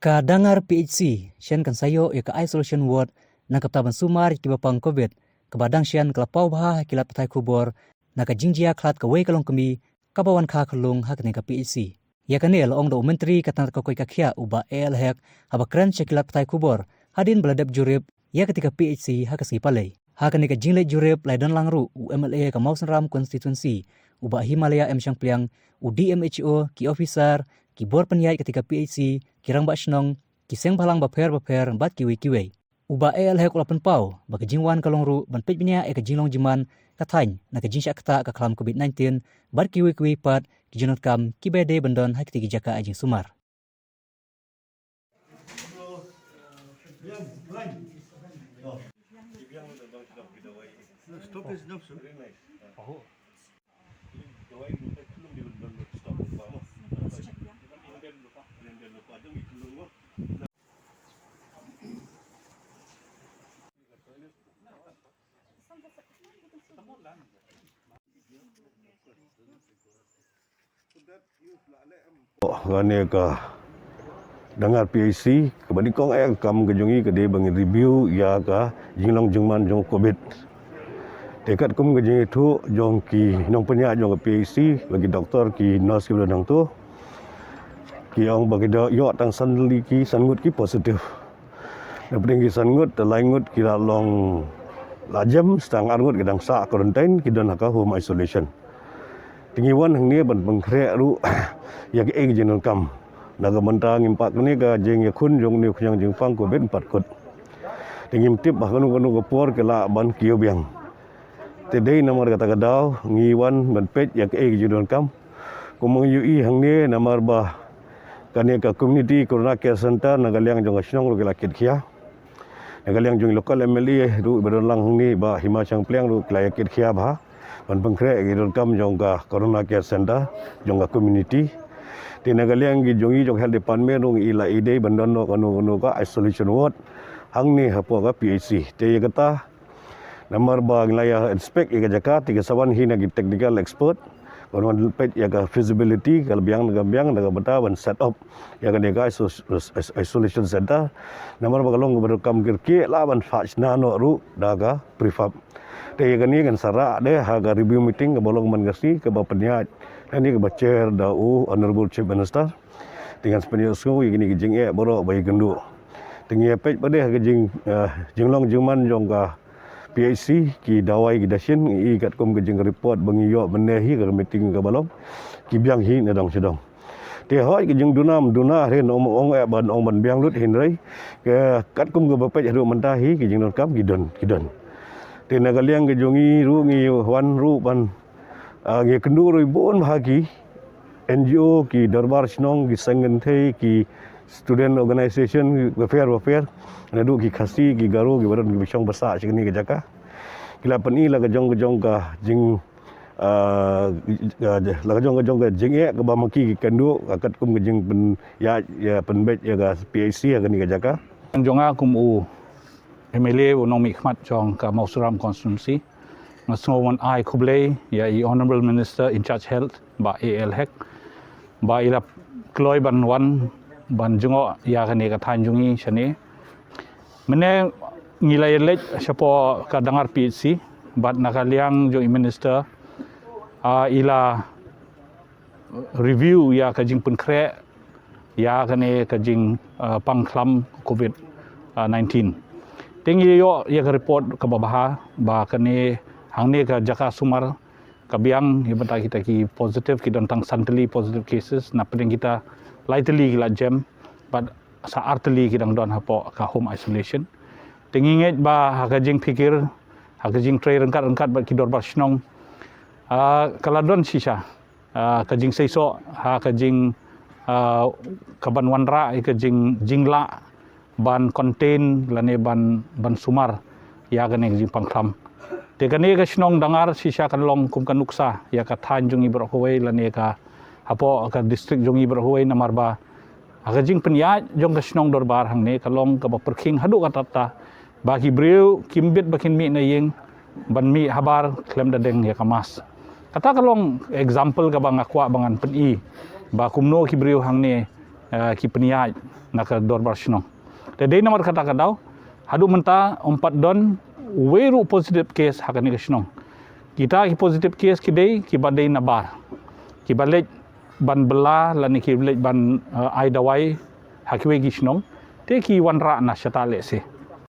Kadangar PHC, sian kan sayo ya ka isolation ward na kaptaban sumar ki bapang COVID, kabadang sian kelapau bah kilat patai kubor, na ka jingjia klat ka wei kalong kami, kabawan ka kalung hak ni ka PHC. Ya kanel ong do menteri katan ka koi kakhia uba el hek, haba kran kilat patai kubor, hadin beladap jurip, ya ketika PHC hak si palai. Hak ni ka jingle jurip lai dan langru UMLA ka Mausan Ram konstituensi, uba Himalaya M Syang Pliang, UDMHO ki officer, ki bor penyai ketika PHC, kirang ba shnong, ki seng balang baper bat kiwi. Uba el hek ulapan pau, ba kejingwan kalong ru, ban pej benya ka jinglong jiman, katany, na ka jinsyak kata ka kalam COVID-19, bat kiwi pat, ki junot kam, ki bede bandon hak tigi jaka ajing sumar. Ngane ka dengar PAC kebani kong kam gejungi ke dia bagi review ya ka jinglong jungman jong COVID. Dekat kum gejungi tu jong ki nong penyak jong ke PAC bagi doktor ki nurse ki belakang tu. Ki ong bagi dak yo tang sanli ki sangut ki positif. Napeng ki sangut laingut ki long lajam setang argut kedang sa quarantine ki don ka home isolation. Tingiwan hang ni ban pengkrek ru ya ke eng jenon kam naga mentang impak ni ka jeng ya kun jong ni yang jeng pang COVID 4 kot tingim tip bah kanu ke por ke la ban kiyo biang tedei nomor kata kadau ngiwan ban pet ya ke eng jenon kam kumong ui hang ni nomor bah kane ka community corona care center naga liang jong asnong ru ke lakit khia naga liang jong local MLA ru berolang hang ni ba Hima Syang Pliang ru ke lakit khia bah ban pengkrek jenon kam jong ka corona care center jong ka community di nagaliang gi jongi jong health department rong ila ide bandon no kanu ka isolation ward hang ni hapo ka PHC te kata nomor ba nglaya inspect ya jaka 31 hina gi technical expert kon pet ya ka feasibility kal biang naga bata ban set up ya ka nega isolation center nomor ba kalong berkam kirki la ban fachna no ru daga prefab te ya ni kan sara de ha ga review meeting ke bolong man gasi ke ba penyat ini ke chair dau honorable chief minister dengan sepenuh semua ini jing borok bagi gendu tinggi pej pada jing jinglong jingman jong ka PHC ki dawai ki dasin i kat kom ke jing report bangi yo menehi ke meeting ke balong ki biang hi na dong sedong te hoi ke jing duna ren ong ban biang lut hin rei ke kat kom ke bapej ru mentahi ki jing kam ki don te nagaliang ke jongi ru ngi wan ru ban ngi kendu ru bon bahagi NGO ki darbar snong ki sangen thei ki student organization welfare nadu ki khasi ki garu ki baron ki bisong basa chini ke jaka kila pani la ka jong ka jing la ka jong ka jing ke ba maki ki kendu akat kum ke jing pen ya pen bet ya ka PAC ya ni ke jaka jonga kum u MLA unong mikmat jong ka Mausaram konstituensi ngasngowan ai kublei ya i honorable minister in charge health ba AL hek ba ila kloi ban wan ban jungo ya kane ka thanjungi shane mene ngilai lej sapo ka dangar PHC bat nakaliang jo minister ila review ya ka jing penkre ya kane ka jing pangklam COVID 19 tinggi yo ya ka report ka babaha ba kane hangne ka jaka sumar kabiang hibata kita ki positif ki tentang santeli positive cases na pedeng kita lightly la jam but sa arteli kidang don hapo ka home isolation tinginget ba hakajing pikir hakajing tray rengkat ba ki dorbar snong kaladon sisa kajing seiso hakajing kaban wanra ikajing jingla ban contain lane ban sumar ya gane jing pangklam tekane ka snong dangar sisa kan long kum kan nuksa ya ka thanjung ibro hoi lane ka hapo ka district jong ibro hoi namar ba aga jing penya jong ka snong dorbar hangne ka long ka perking hadu ka tata bagi breu kimbit bakin mi na yeng ban mi habar klem dadeng ya kamas kata ka long example ka bang akwa bangan pen i ba kumno ki breu hangne ki peniai nak dorbar shnong te dei nomor kata kadau hadu menta 4 don weru positive case hakani ke shnong kita ki positive case ki dei ki badai nabar ki balej ban bela lani ki balej ban ai dawai hakiwe gi shnong te ki wanra na shatale se